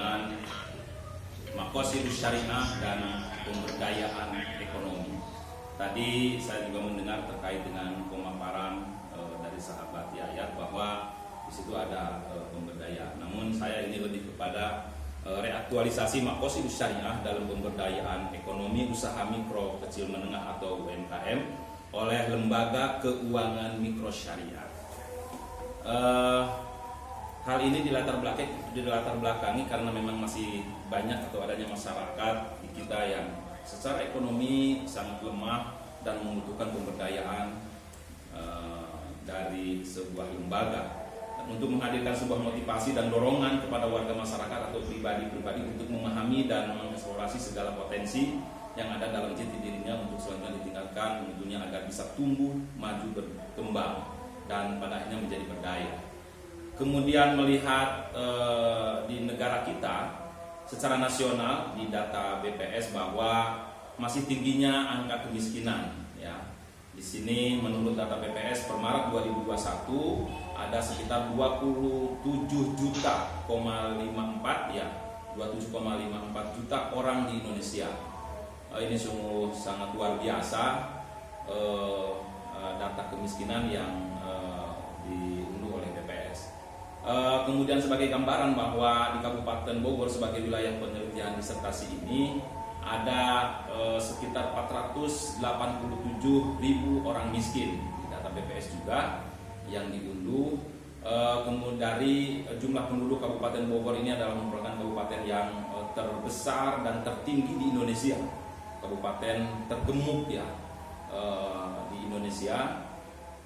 dengan Maqasidus Syariah dan pemberdayaan ekonomi. Tadi saya juga mendengar terkait dengan pemaparan dari sahabat Yayat bahwa di situ ada pemberdayaan. Namun saya ini lebih kepada reaktualisasi Maqasidus Syariah dalam pemberdayaan ekonomi usaha mikro kecil menengah atau UMKM oleh Lembaga Keuangan Mikro Syariah. Hal ini dilatar belakangi karena memang masih banyak atau adanya masyarakat di kita yang secara ekonomi sangat lemah dan membutuhkan pemberdayaan dari sebuah lembaga. Dan untuk menghadirkan sebuah motivasi dan dorongan kepada warga masyarakat atau pribadi-pribadi untuk memahami dan mengeksplorasi segala potensi yang ada dalam jati dirinya untuk selanjutnya ditingkatkan tentunya agar bisa tumbuh, maju, berkembang dan pada akhirnya menjadi berdaya. Kemudian melihat di negara kita secara nasional di data BPS bahwa masih tingginya angka kemiskinan. Ya, di sini menurut data BPS per Maret 2021 ada sekitar 27,54 ya, 27,54 juta orang di Indonesia. Ini sungguh sangat luar biasa data kemiskinan yang diunduh oleh BPS. Kemudian sebagai gambaran bahwa di Kabupaten Bogor sebagai wilayah penelitian disertasi ini ada sekitar 487.000 orang miskin di data BPS juga yang diunduh. Kemudian dari jumlah penduduk Kabupaten Bogor ini adalah merupakan kabupaten yang terbesar dan tertinggi di Indonesia, kabupaten tergemuk ya di Indonesia.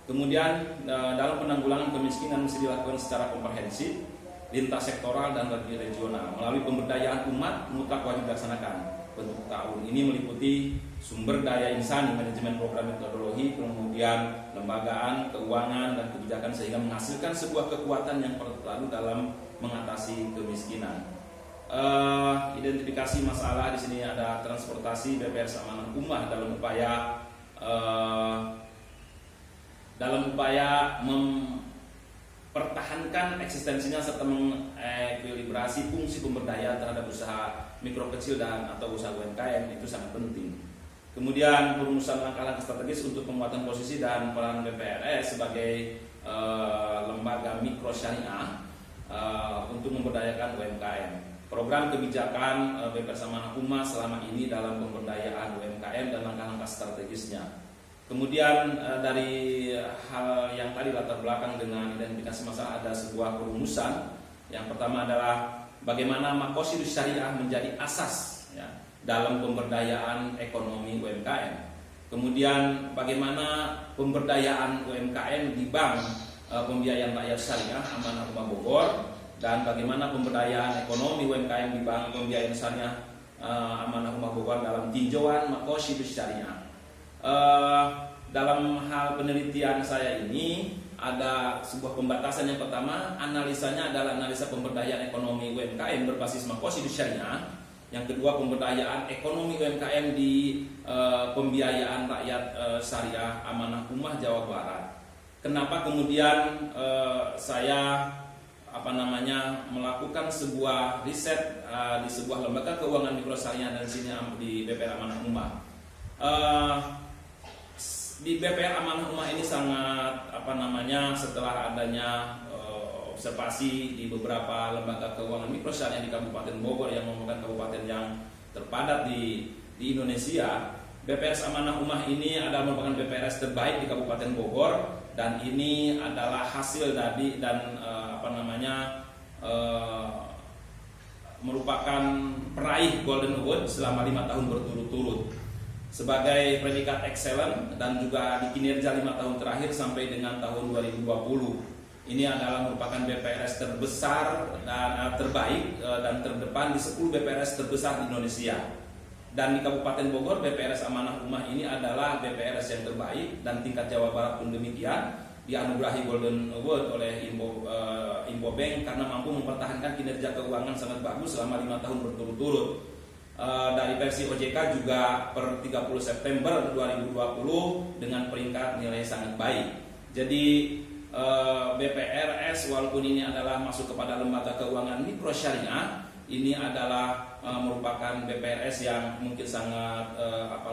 Kemudian dalam penanggulangan kemiskinan mesti dilakukan secara komprehensif, lintas sektoral dan regional melalui pemberdayaan umat mutlak wajib dilaksanakan. Bentuk tahun ini meliputi sumber daya insani, manajemen program metodologi, kemudian lembagaan, keuangan dan kebijakan sehingga menghasilkan sebuah kekuatan yang perlu dalam mengatasi kemiskinan. Identifikasi masalah di sini ada transportasi, BPR Amanah Ummah dalam upaya mempertahankan eksistensinya serta mengekuilibrasi fungsi pemberdayaan terhadap usaha mikro kecil dan atau usaha UMKM itu sangat penting. Kemudian perumusan langkah-langkah strategis untuk penguatan posisi dan peran BPRS sebagai lembaga mikro syariah untuk memberdayakan UMKM. Program kebijakan BPR Amanah Ummah selama ini dalam pemberdayaan UMKM dan langkah-langkah strategisnya. Kemudian dari hal yang tadi latar belakang dengan identifikasi masalah ada sebuah perumusan. Yang pertama adalah bagaimana Maqasidus Syariah menjadi asas ya, dalam pemberdayaan ekonomi UMKM. Kemudian bagaimana pemberdayaan UMKM di Bank Pembiayaan Rakyat Syariah Amanah Ummah Bogor dan bagaimana pemberdayaan ekonomi UMKM di Bank Pembiayaan Syariah Amanah Ummah Bogor dalam tinjauan Maqasidus Syariah. Dalam hal penelitian saya ini ada sebuah pembatasan. Yang pertama, analisanya adalah analisa pemberdayaan ekonomi UMKM berbasis Maqasidus Syariah. Yang kedua, pemberdayaan ekonomi UMKM di pembiayaan rakyat syariah Amanah Ummah Jawa Barat. Kenapa kemudian saya melakukan sebuah riset di sebuah lembaga keuangan mikro syariah dan sini di BPR Amanah Ummah. Di BPR Amanah Ummah ini sangat setelah adanya observasi di beberapa lembaga keuangan mikro syariah di Kabupaten Bogor yang merupakan kabupaten yang terpadat di Indonesia, BPR Amanah Ummah ini adalah merupakan BPRS terbaik di Kabupaten Bogor dan ini adalah hasil dari dan merupakan peraih Golden Award selama 5 tahun berturut-turut sebagai predikat excellent dan juga di kinerja 5 tahun terakhir sampai dengan tahun 2020. Ini adalah merupakan BPRS terbesar dan terbaik dan terdepan di 10 BPRS terbesar di Indonesia. Dan di Kabupaten Bogor BPRS Amanah Ummah ini adalah BPRS yang terbaik dan tingkat Jawa Barat pun demikian, dianugerahi Golden Award oleh Impo Bank karena mampu mempertahankan kinerja keuangan sangat bagus selama 5 tahun berturut-turut. Dari versi OJK juga per 30 September 2020 dengan peringkat nilai sangat baik. Jadi BPRS walaupun ini adalah masuk kepada lembaga keuangan mikro syariah, ini adalah merupakan BPRS yang mungkin sangat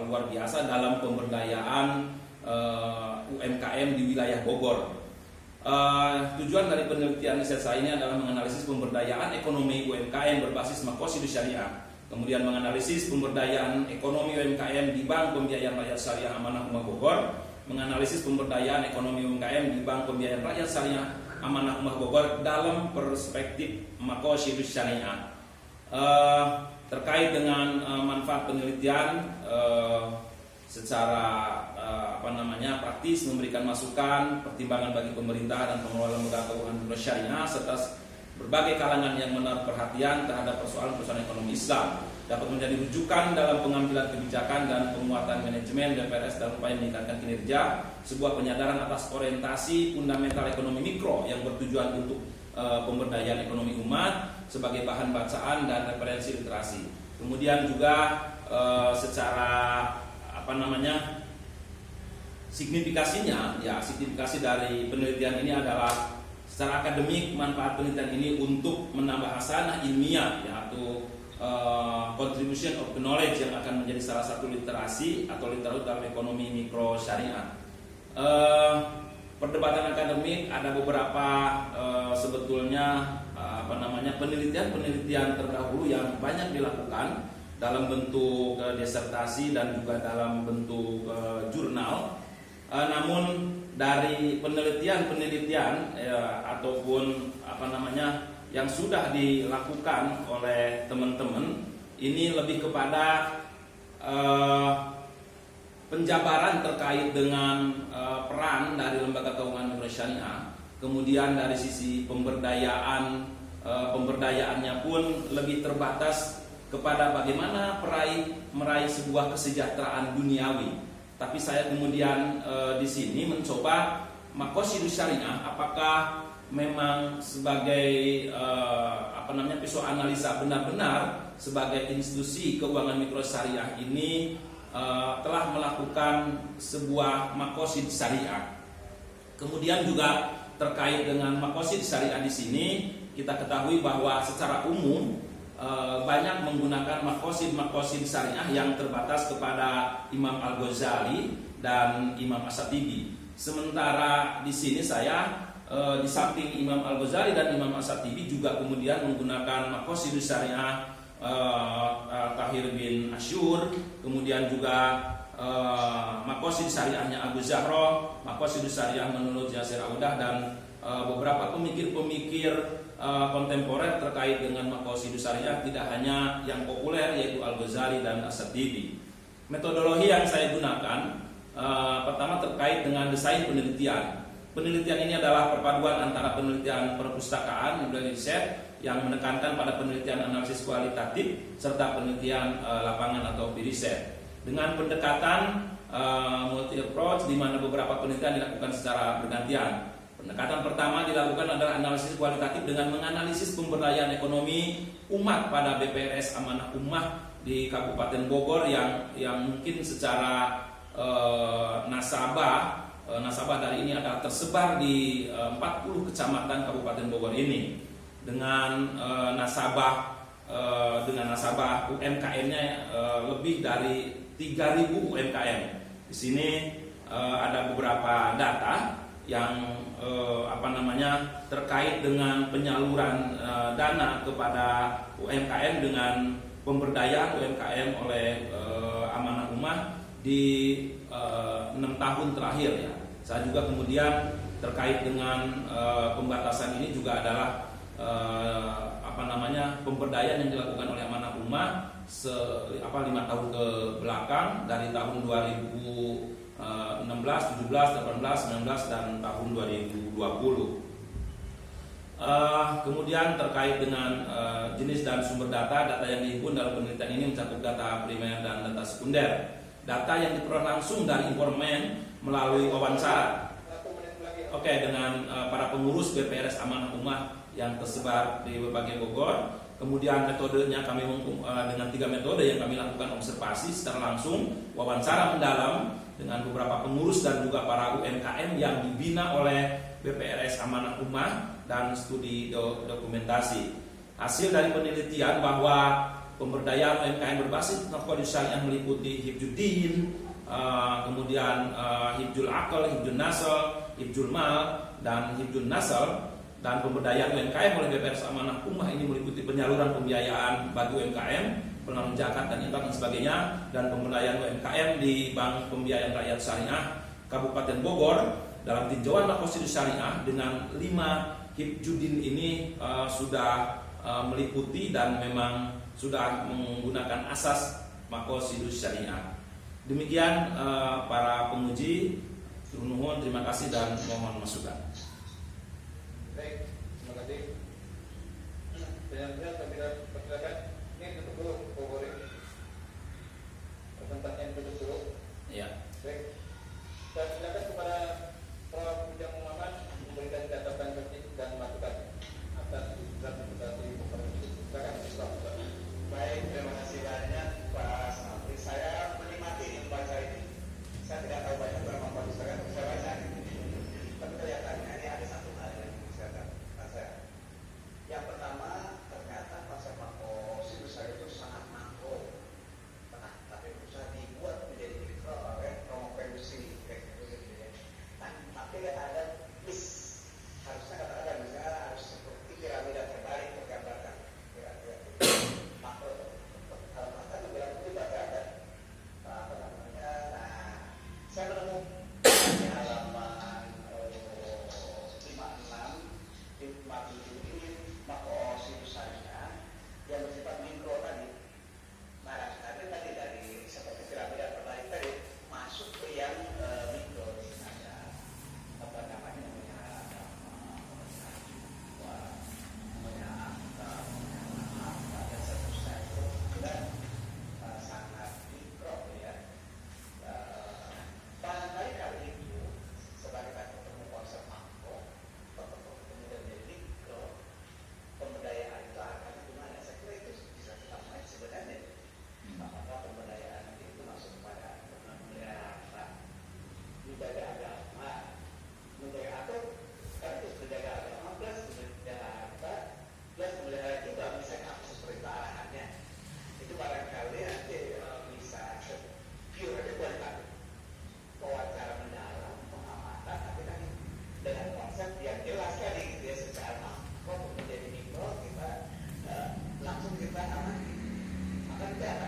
luar biasa dalam pemberdayaan UMKM di wilayah Bogor. Tujuan dari penelitian riset saya ini adalah menganalisis pemberdayaan ekonomi UMKM berbasis makrosidus syariah, kemudian menganalisis pemberdayaan ekonomi UMKM di Bank Pembiayaan Rakyat Syariah Amanah Ummah Bogor, menganalisis pemberdayaan ekonomi UMKM di Bank Pembiayaan Rakyat Syariah Amanah Ummah Bogor dalam perspektif makrosidus syariah. Terkait dengan manfaat penelitian secara praktis, memberikan masukan, pertimbangan bagi pemerintah dan pengelola lembaga keuangan bersyariah serta berbagai kalangan yang menaruh perhatian terhadap persoalan-persoalan ekonomi Islam, dapat menjadi rujukan dalam pengambilan kebijakan dan penguatan manajemen BPRS dalam upaya meningkatkan kinerja, sebuah penyadaran atas orientasi fundamental ekonomi mikro yang bertujuan untuk pemberdayaan ekonomi umat sebagai bahan bacaan dan referensi literasi. Kemudian juga secara signifikasinya, signifikasi dari penelitian ini adalah secara akademik, manfaat penelitian ini untuk menambah hasanah ilmiah, yaitu contribution of knowledge yang akan menjadi salah satu literasi atau literatur dalam ekonomi mikro syariah. Perdebatan akademik ada beberapa sebetulnya penelitian terdahulu yang banyak dilakukan dalam bentuk disertasi dan juga dalam bentuk jurnal. Namun dari penelitian ataupun yang sudah dilakukan oleh teman-teman ini lebih kepada penjabaran terkait dengan peran dari lembaga keuangan syariah. Kemudian dari sisi pemberdayaannya pun lebih terbatas kepada bagaimana meraih sebuah kesejahteraan duniawi. Tapi saya kemudian di sini mencoba makrosidus syariah apakah memang sebagai pisau analisa benar-benar sebagai institusi keuangan mikro syariah ini telah melakukan sebuah makrosid syariah. Kemudian juga terkait dengan makrosid syariah di sini kita ketahui bahwa secara umum banyak menggunakan makrosid syariah yang terbatas kepada Imam Al-Ghazali dan Imam As-Shatibi. Sementara di sini saya di samping Imam Al-Ghazali dan Imam As-Shatibi juga kemudian menggunakan makrosid syariah Tahir bin Asyur, kemudian juga makrosid syariahnya Abu Zahra, makrosid syariah menurut Yasir Audah dan beberapa pemikir kontemporer terkait dengan makrosidus syariah, tidak hanya yang populer yaitu Al-Ghazali dan As-Shatibi. Metodologi yang saya gunakan pertama terkait dengan desain penelitian. Penelitian ini adalah perpaduan antara penelitian perpustakaan dan riset yang menekankan pada penelitian analisis kualitatif serta penelitian lapangan atau riset dengan pendekatan multi approach di mana beberapa penelitian dilakukan secara bergantian. Pendekatan pertama dilakukan adalah analisis kualitatif dengan menganalisis pemberdayaan ekonomi umat pada BPRS Amanah Ummah di Kabupaten Bogor yang mungkin secara nasabah dari ini adalah tersebar di 40 kecamatan Kabupaten Bogor ini dengan nasabah UMKM-nya lebih dari 3.000 UMKM. Di sini ada beberapa data yang terkait dengan penyaluran dana kepada UMKM dengan pemberdayaan UMKM oleh Amanah Ummah di 6 tahun terakhir ya. Saya juga kemudian terkait dengan pembatasan ini juga adalah pemberdayaan yang dilakukan oleh Amanah Ummah 5 tahun ke belakang dari tahun 2016, 17, 18, 19 dan tahun 2020. Kemudian terkait dengan jenis dan sumber data yang dihimpun dalam penelitian ini mencakup data primer dan data sekunder. Data yang diperoleh langsung dari informan melalui wawancara. Dengan para pengurus BPRS Amanah Ummah yang tersebar di berbagai Bogor. Kemudian metodenya kami dengan 3 metode yang kami lakukan: observasi secara langsung, wawancara mendalam dengan beberapa pengurus dan juga para UMKM yang dibina oleh BPRS Amanah Ummah, dan studi dokumentasi. Hasil dari penelitian bahwa pemberdayaan UMKM berbasis teknologi syariah meliputi Hifdzuddin, kemudian Hifdzul Aql, Hifdzul Nasl, Hifdzul Mal, dan Hifdzul Nasl. Dan pemberdayaan UMKM oleh BPRS Amanah Ummah ini meliputi penyaluran pembiayaan bagi UMKM, pengenalan zakat dan infak dan sebagainya, dan pemberdayaan UMKM di Bank Pembiayaan Rakyat Syariah Kabupaten Bogor dalam tinjauan Makosidu Syariah dengan 5 Hifdzuddin ini sudah meliputi dan memang sudah menggunakan asas Makosidu Syariah. Demikian para penguji, nuhun, terima kasih dan mohon masukan. Baik, terima kasih. Saya kira